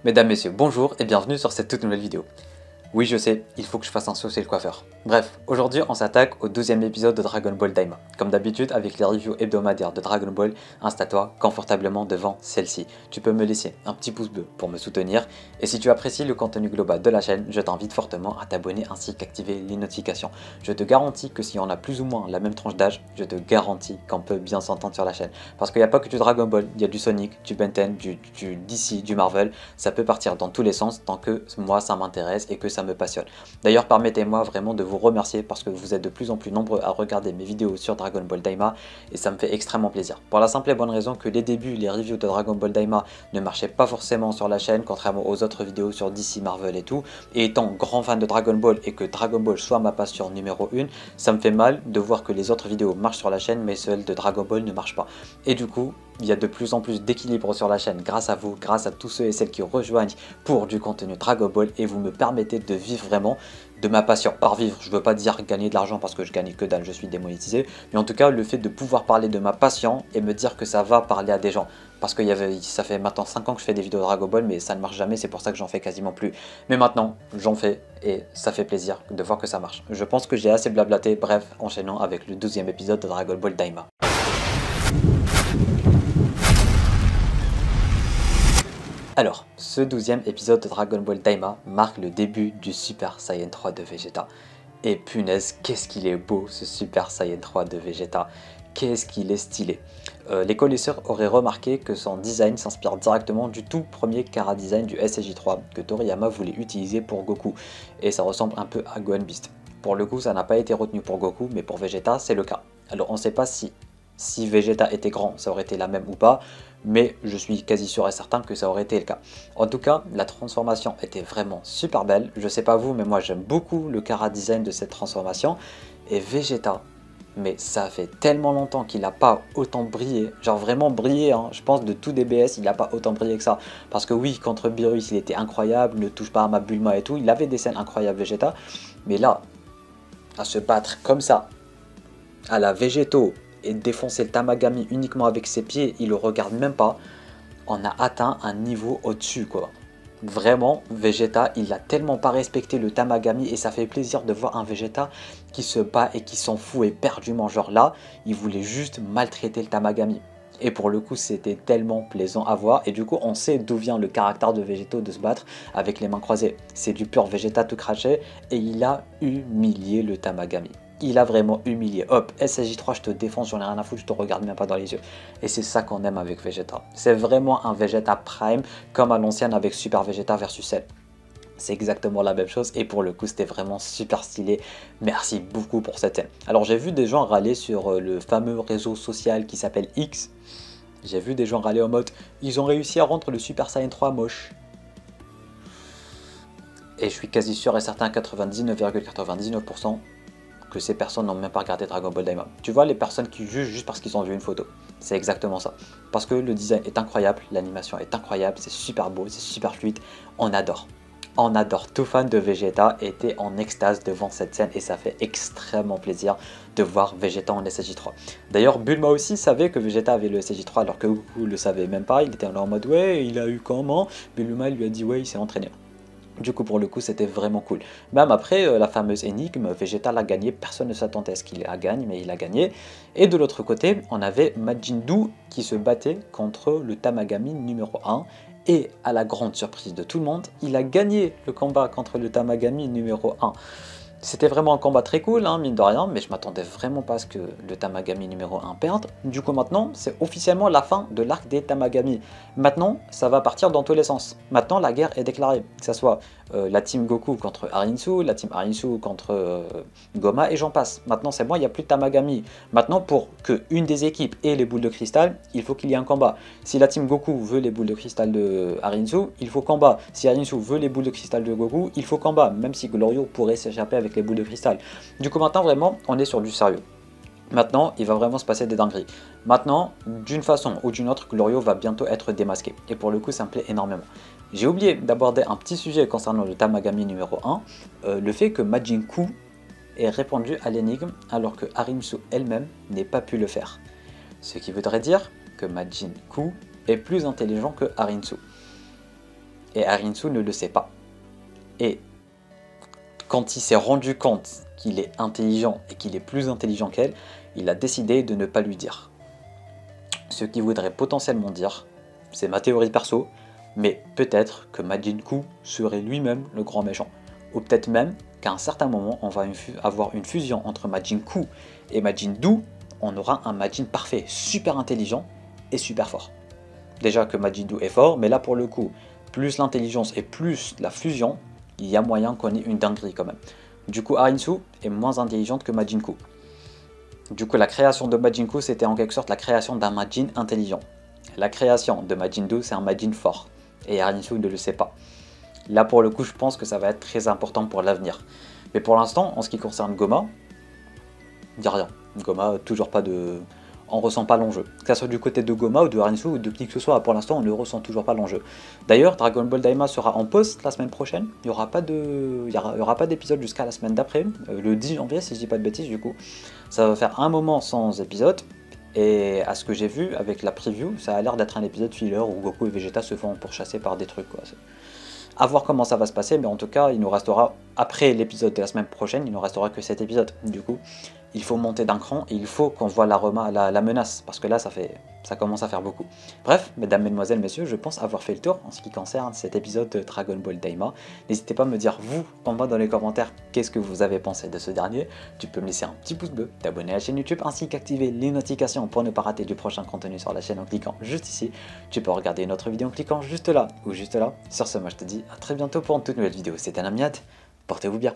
Mesdames, messieurs, bonjour et bienvenue sur cette toute nouvelle vidéo. Oui, je sais, il faut que je fasse un saut chez le coiffeur. Bref, aujourd'hui on s'attaque au 12e épisode de Dragon Ball Daima. Comme d'habitude, avec les reviews hebdomadaires de Dragon Ball, installe-toi confortablement devant celle-ci. Tu peux me laisser un petit pouce bleu pour me soutenir. Et si tu apprécies le contenu global de la chaîne, je t'invite fortement à t'abonner ainsi qu'activer les notifications. Je te garantis que si on a plus ou moins la même tranche d'âge, je te garantis qu'on peut bien s'entendre sur la chaîne. Parce qu'il n'y a pas que du Dragon Ball, il y a du Sonic, du Ben 10, du DC, du Marvel. Ça peut partir dans tous les sens tant que moi ça m'intéresse et que ça me passionne. D'ailleurs, permettez-moi vraiment de vous remercier parce que vous êtes de plus en plus nombreux à regarder mes vidéos sur Dragon Ball Daima et ça me fait extrêmement plaisir. Pour la simple et bonne raison que les débuts, les reviews de Dragon Ball Daima ne marchaient pas forcément sur la chaîne, contrairement aux autres vidéos sur DC, Marvel et tout. Et étant grand fan de Dragon Ball et que Dragon Ball soit ma passion numéro 1, ça me fait mal de voir que les autres vidéos marchent sur la chaîne mais celles de Dragon Ball ne marchent pas. Et du coup, il y a de plus en plus d'équilibre sur la chaîne grâce à vous, grâce à tous ceux et celles qui rejoignent pour du contenu Dragon Ball et vous me permettez de vivre vraiment de ma passion. Par vivre, je veux pas dire gagner de l'argent parce que je gagne que dalle, je suis démonétisé, mais en tout cas le fait de pouvoir parler de ma passion et me dire que ça va parler à des gens. Parce que ça fait maintenant 5 ans que je fais des vidéos Dragon Ball mais ça ne marche jamais, c'est pour ça que j'en fais quasiment plus. Mais maintenant, j'en fais et ça fait plaisir de voir que ça marche. Je pense que j'ai assez blablaté, bref, enchaînons avec le 12e épisode de Dragon Ball Daima. Alors, ce 12e épisode de Dragon Ball Daima marque le début du Super Saiyan 3 de Vegeta. Et punaise, qu'est-ce qu'il est beau ce Super Saiyan 3 de Vegeta. Qu'est-ce qu'il est stylé. Les connaisseurs auraient remarqué que son design s'inspire directement du tout premier Kara design du SSJ3 que Toriyama voulait utiliser pour Goku. Et ça ressemble un peu à Gohan Beast. Pour le coup, ça n'a pas été retenu pour Goku, mais pour Vegeta, c'est le cas. Alors on ne sait pas si Vegeta était grand, ça aurait été la même ou pas, mais je suis quasi sûr et certain que ça aurait été le cas. En tout cas, la transformation était vraiment super belle. Je sais pas vous, mais moi j'aime beaucoup le Kara design de cette transformation. Et Vegeta, mais ça fait tellement longtemps qu'il n'a pas autant brillé, genre vraiment brillé, hein. Je pense de tout DBS, il n'a pas autant brillé que ça. Parce que oui, contre Beerus, il était incroyable, ne touche pas à ma Bulma et tout, il avait des scènes incroyables Vegeta, mais là, à se battre comme ça, à la Végéto, et défoncer le Tamagami uniquement avec ses pieds, il le regarde même pas, on a atteint un niveau au-dessus quoi. Vraiment, Vegeta, il a tellement pas respecté le Tamagami et ça fait plaisir de voir un Vegeta qui se bat et qui s'en fout éperdument. Genre là, il voulait juste maltraiter le Tamagami. Et pour le coup, c'était tellement plaisant à voir. Et du coup, on sait d'où vient le caractère de Végéto de se battre avec les mains croisées. C'est du pur Vegeta tout craché et il a humilié le Tamagami. Il a vraiment humilié. Hop, SSJ3, je te défonce, j'en ai rien à foutre, je te regarde même pas dans les yeux. Et c'est ça qu'on aime avec Vegeta. C'est vraiment un Vegeta Prime, comme à l'ancienne avec Super Vegeta versus Cell. C'est exactement la même chose et pour le coup c'était vraiment super stylé. Merci beaucoup pour cette scène. Alors j'ai vu des gens râler sur le fameux réseau social qui s'appelle X. J'ai vu des gens râler en mode ils ont réussi à rendre le Super Saiyan 3 moche. Et je suis quasi sûr et certain 99,99% que ces personnes n'ont même pas regardé Dragon Ball Daima. Tu vois les personnes qui jugent juste parce qu'ils ont vu une photo. C'est exactement ça. Parce que le design est incroyable, l'animation est incroyable, c'est super beau, c'est super fluide, on adore. On adore, tout fan de Vegeta était en extase devant cette scène et ça fait extrêmement plaisir de voir Vegeta en SSJ3. D'ailleurs Bulma aussi savait que Vegeta avait le SSJ3 alors que Goku le savait même pas, il était en mode ouais il a eu comment. Bulma lui a dit ouais il s'est entraîné. Du coup pour le coup c'était vraiment cool. Même après la fameuse énigme, Vegeta l'a gagné, personne ne s'attendait à ce qu'il la gagne mais il a gagné. Et de l'autre côté on avait Majin Buu qui se battait contre le Tamagami numéro 1. Et à la grande surprise de tout le monde, il a gagné le combat contre le Tamagami numéro 1. C'était vraiment un combat très cool, hein, mine de rien, mais je m'attendais vraiment pas à ce que le Tamagami numéro 1 perde. Du coup maintenant, c'est officiellement la fin de l'arc des Tamagami. Maintenant, ça va partir dans tous les sens. Maintenant, la guerre est déclarée, que ce soit la team Goku contre Arinsu, la team Arinsu contre Goma, et j'en passe. Maintenant, c'est bon, il n'y a plus de Tamagami. Maintenant, pour qu'une des équipes ait les boules de cristal, il faut qu'il y ait un combat. Si la team Goku veut les boules de cristal de Arinsu, il faut combat. Si Arinsu veut les boules de cristal de Goku, il faut combat, même si Glorio pourrait s'échapper avec les boules de cristal. Du coup maintenant vraiment on est sur du sérieux. Maintenant il va vraiment se passer des dingueries. Maintenant d'une façon ou d'une autre Glorio va bientôt être démasqué. Et pour le coup ça me plaît énormément. J'ai oublié d'aborder un petit sujet concernant le Tamagami numéro 1. Le fait que Majin Buu ait répondu à l'énigme alors que Arinsu elle-même n'ait pas pu le faire. Ce qui voudrait dire que Majin Buu est plus intelligent que Arinsu. et Arinsu ne le sait pas. Et quand il s'est rendu compte qu'il est intelligent et qu'il est plus intelligent qu'elle, il a décidé de ne pas lui dire. Ce qui voudrait potentiellement dire, c'est ma théorie perso, mais peut-être que Majin-Buu serait lui-même le grand méchant. Ou peut-être même qu'à un certain moment, on va avoir une fusion entre Majin-Buu et Majin-Dou, on aura un Majin parfait, super intelligent et super fort. Déjà que Majin-Dou est fort, mais là pour le coup, plus l'intelligence et plus la fusion, il y a moyen qu'on ait une dinguerie quand même. Du coup, Arinsu est moins intelligente que Majin-Buu. Du coup, la création de Majin-Buu, c'était en quelque sorte la création d'un Majin intelligent. La création de Majin-Dou, c'est un Majin fort. Et Arinsu ne le sait pas. Là, pour le coup, je pense que ça va être très important pour l'avenir. Mais pour l'instant, en ce qui concerne Goma, il n'y a rien. Goma, toujours pas de... On ressent pas l'enjeu. Que ce soit du côté de Goma ou de Arinsu ou de qui que ce soit, pour l'instant, on ne ressent toujours pas l'enjeu. D'ailleurs, Dragon Ball Daima sera en post la semaine prochaine. Il n'y aura pas d'épisode jusqu'à la semaine d'après, le 10 janvier, si je dis pas de bêtises, du coup. Ça va faire un moment sans épisode. Et à ce que j'ai vu avec la preview, ça a l'air d'être un épisode filler où Goku et Vegeta se font pourchasser par des trucs, quoi. À voir comment ça va se passer, mais en tout cas, il nous restera, après l'épisode de la semaine prochaine, il ne restera que cet épisode. Du coup, il faut monter d'un cran et il faut qu'on voit la menace, parce que là, ça commence à faire beaucoup. Bref, mesdames, mesdemoiselles, messieurs, je pense avoir fait le tour en ce qui concerne cet épisode de Dragon Ball Daima. N'hésitez pas à me dire, vous, en bas dans les commentaires, qu'est-ce que vous avez pensé de ce dernier. Tu peux me laisser un petit pouce bleu, t'abonner à la chaîne YouTube, ainsi qu'activer les notifications pour ne pas rater du prochain contenu sur la chaîne en cliquant juste ici. Tu peux regarder une autre vidéo en cliquant juste là ou juste là. Sur ce, moi je te dis à très bientôt pour une toute nouvelle vidéo. C'était Namiad, portez-vous bien.